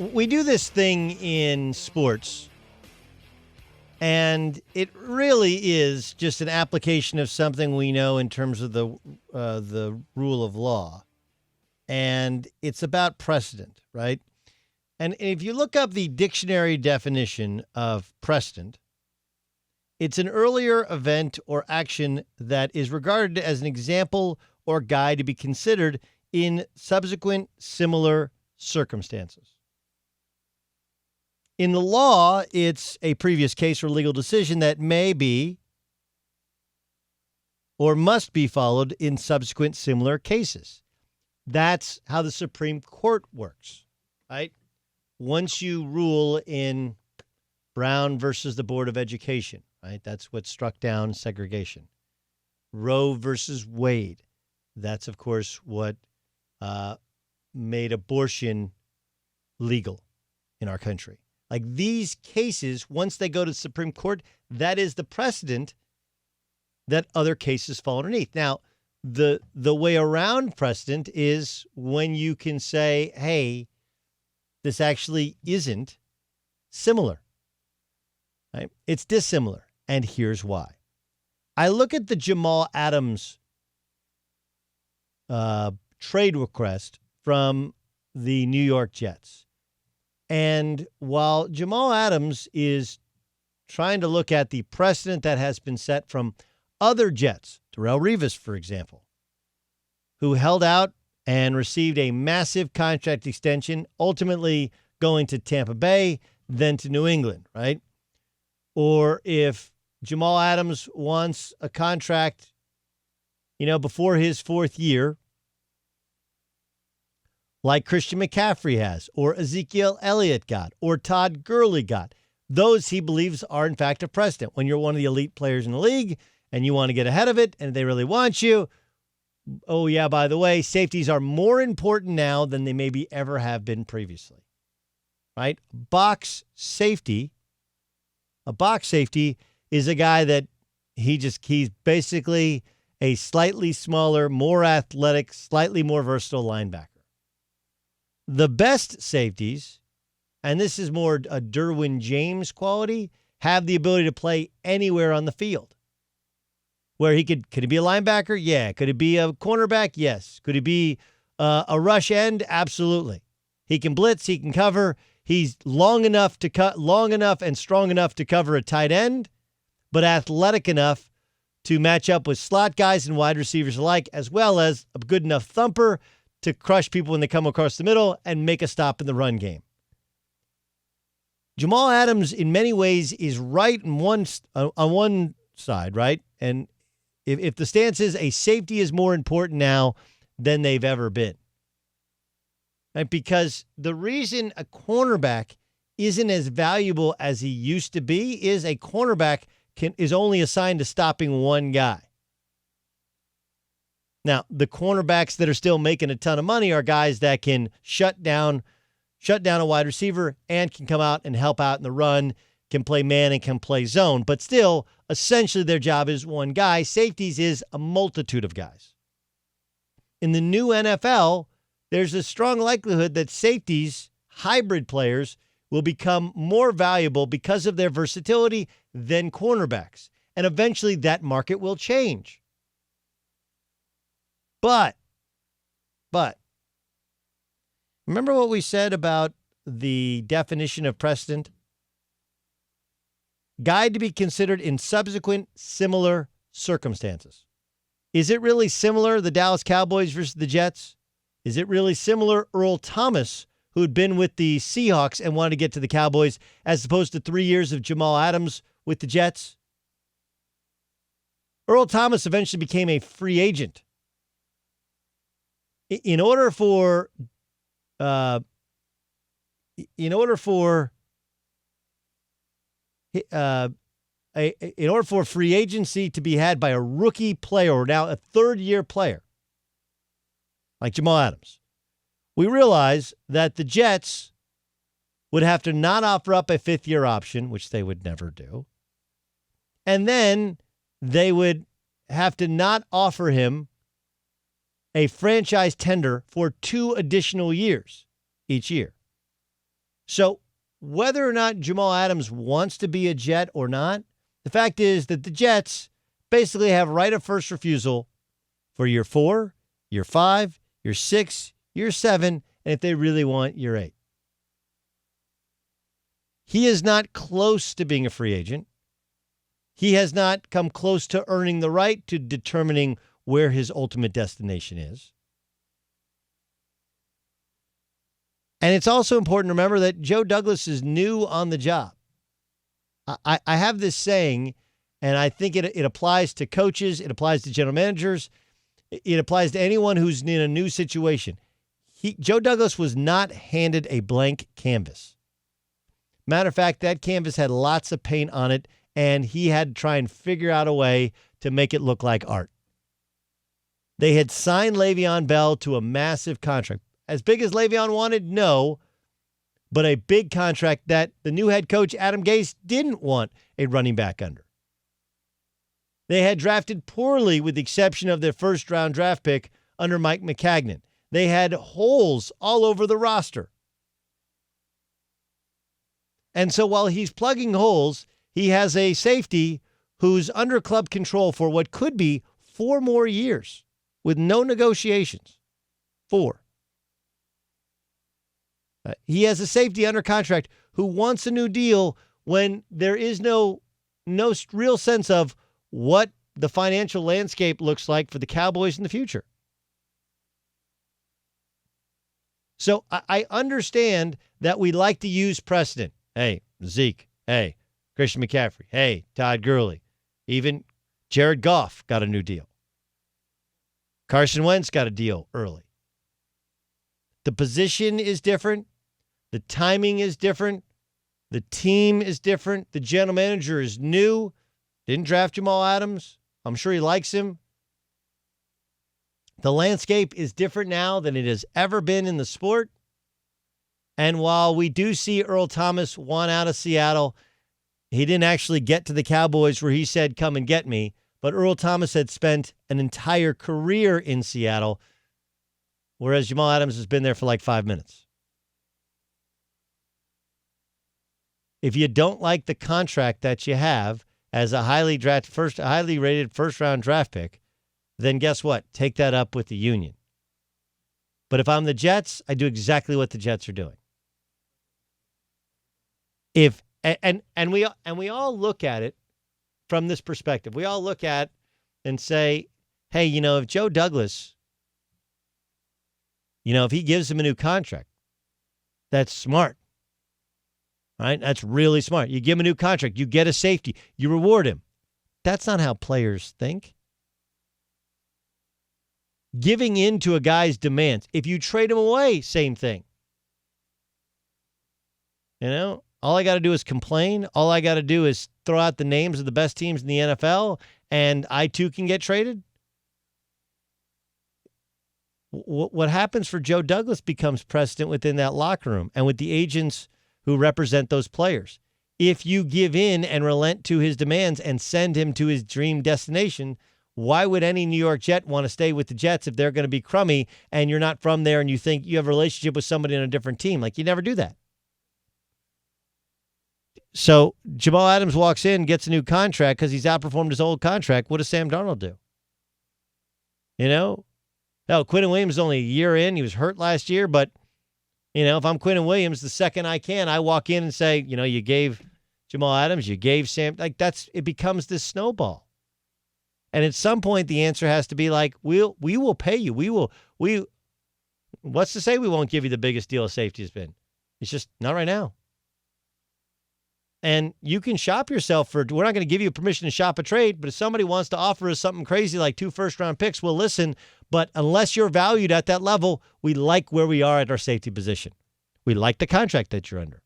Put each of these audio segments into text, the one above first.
We do this thing in sports, and it really is just an application of something we know in terms of the rule of law, and it's about precedent, right? And if you look up the dictionary definition of precedent, it's an earlier event or action that is regarded as an example or guide to be considered in subsequent similar circumstances. In the law, it's a previous case or legal decision that may be or must be followed in subsequent similar cases. That's how the Supreme Court works, right? Once you rule in Brown versus the Board of Education, right? That's what struck down segregation. Roe versus Wade. That's, of course, what made abortion legal in our country. Like these cases, once they go to the Supreme Court, that is the precedent that other cases fall underneath. Now, the way around precedent is when you can say, hey, this actually isn't similar. Right? It's dissimilar. And here's why. I look at the Jamal Adams trade request from the New York Jets. And while Jamal Adams is trying to look at the precedent that has been set from other Jets, Darrelle Revis, for example, who held out and received a massive contract extension, ultimately going to Tampa Bay, then to New England, right? Or if Jamal Adams wants a contract, before his fourth year, like Christian McCaffrey has, or Ezekiel Elliott got, or Todd Gurley got. Those he believes are, in fact, a precedent. When you're one of the elite players in the league and you want to get ahead of it and they really want you, oh, yeah, by the way, safeties are more important now than they maybe ever have been previously, right? A box safety is a guy that he's basically a slightly smaller, more athletic, slightly more versatile linebacker. The best safeties, and this is more a Derwin James quality, have the ability to play anywhere on the field. Where could he be a linebacker? Yeah. Could he be a cornerback? Yes. Could he be a rush end? Absolutely. He can blitz. He can cover. He's long enough and strong enough to cover a tight end, but athletic enough to match up with slot guys and wide receivers alike, as well as a good enough thumper to crush people when they come across the middle and make a stop in the run game. Jamal Adams, in many ways, is right on one side, right? And if the stance is a safety is more important now than they've ever been, right? Because the reason a cornerback isn't as valuable as he used to be is a cornerback is only assigned to stopping one guy. Now, the cornerbacks that are still making a ton of money are guys that can shut down a wide receiver and can come out and help out in the run, can play man and can play zone. But still, essentially their job is one guy. Safeties is a multitude of guys. In the new NFL, there's a strong likelihood that safeties, hybrid players, will become more valuable because of their versatility than cornerbacks. And eventually that market will change. But, remember what we said about the definition of precedent? Guide to be considered in subsequent similar circumstances. Is it really similar, the Dallas Cowboys versus the Jets? Is it really similar, Earl Thomas, who had been with the Seahawks and wanted to get to the Cowboys, as opposed to 3 years of Jamal Adams with the Jets? Earl Thomas eventually became a free agent. In order for free agency to be had by a rookie player or now a third-year player like Jamal Adams, we realize that the Jets would have to not offer up a fifth-year option, which they would never do, and then they would have to not offer him a franchise tender for 2 additional years each year. So whether or not Jamal Adams wants to be a Jet or not, the fact is that the Jets basically have right of first refusal for year 4, year 5, year 6, year 7, and if they really want, year 8. He is not close to being a free agent. He has not come close to earning the right to determining where his ultimate destination is. And it's also important to remember that Joe Douglas is new on the job. I have this saying, and I think it applies to coaches, it applies to general managers, it applies to anyone who's in a new situation. Joe Douglas was not handed a blank canvas. Matter of fact, that canvas had lots of paint on it, and he had to try and figure out a way to make it look like art. They had signed Le'Veon Bell to a massive contract. As big as Le'Veon wanted, no, but a big contract that the new head coach, Adam Gase, didn't want a running back under. They had drafted poorly with the exception of their first-round draft pick under Mike McCagnon. They had holes all over the roster. And so while he's plugging holes, he has a safety who's under club control for what could be 4 more years with no negotiations. 4. He has a safety under contract who wants a new deal when there is no real sense of what the financial landscape looks like for the Cowboys in the future. So I understand that we like to use precedent. Hey, Zeke. Hey, Christian McCaffrey. Hey, Todd Gurley. Even Jared Goff got a new deal. Carson Wentz got a deal early. The position is different. The timing is different. The team is different. The general manager is new. Didn't draft Jamal Adams. I'm sure he likes him. The landscape is different now than it has ever been in the sport. And while we do see Earl Thomas want out of Seattle, he didn't actually get to the Cowboys where he said, come and get me. But Earl Thomas had spent an entire career in Seattle, whereas Jamal Adams has been there for like 5 minutes. If you don't like the contract that you have as a highly rated first-round draft pick, then guess what? Take that up with the union. But if I'm the Jets, I do exactly what the Jets are doing. And we all look at it from this perspective. We all look at and say, hey, if Joe Douglas, if he gives him a new contract, that's smart. Right? That's really smart. You give him a new contract. You get a safety. You reward him. That's not how players think. Giving in to a guy's demands. If you trade him away, same thing. All I got to do is complain. All I got to do is throw out the names of the best teams in the NFL, and I too can get traded. What happens for Joe Douglas becomes precedent within that locker room and with the agents who represent those players. If you give in and relent to his demands and send him to his dream destination, why would any New York Jet want to stay with the Jets if they're going to be crummy and you're not from there and you think you have a relationship with somebody on a different team? Like, you never do that. So Jamal Adams walks in, gets a new contract because he's outperformed his old contract. What does Sam Darnold do? No, Quinnen Williams is only a year in. He was hurt last year, but if I'm Quinnen Williams, the second I can, I walk in and say, you gave Jamal Adams, you gave Sam, it becomes this snowball. And at some point, the answer has to be like, we will pay you. What's to say we won't give you the biggest deal of safety has been? It's just not right now. And you can shop yourself we're not going to give you permission to shop a trade, but if somebody wants to offer us something crazy like 2 first-round picks, we'll listen. But unless you're valued at that level, we like where we are at our safety position. We like the contract that you're under.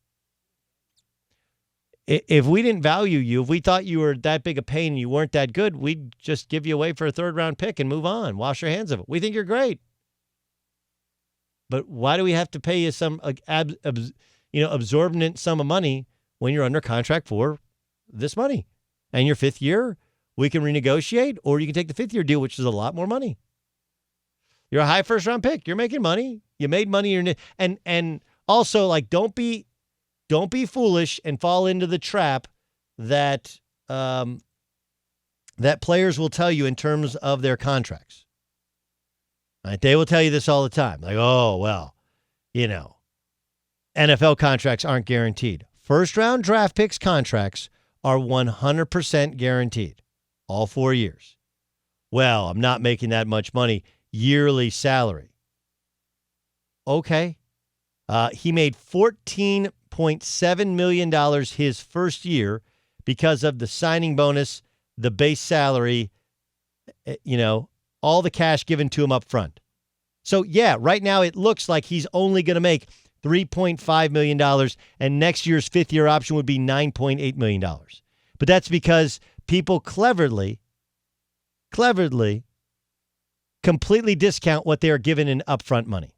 If we didn't value you, if we thought you were that big a pain and you weren't that good, we'd just give you away for a 3rd-round pick and move on. Wash your hands of it. We think you're great. But why do we have to pay you some absorbent sum of money when you're under contract for this money? And your 5th year, we can renegotiate, or you can take the 5th year deal, which is a lot more money. You're a high 1st-round pick. You're making money. You made money. And also, don't be don't be foolish and fall into the trap that that players will tell you in terms of their contracts. Right? They will tell you this all the time. Like, oh, well, NFL contracts aren't guaranteed. First-round draft picks contracts are 100% guaranteed, all 4 years. Well, I'm not making that much money. Yearly salary. Okay. He made $14.7 million his first year because of the signing bonus, the base salary, all the cash given to him up front. So, yeah, right now it looks like he's only going to make $3.5 million, and next year's fifth-year option would be $9.8 million. But that's because people cleverly completely discount what they are given in upfront money.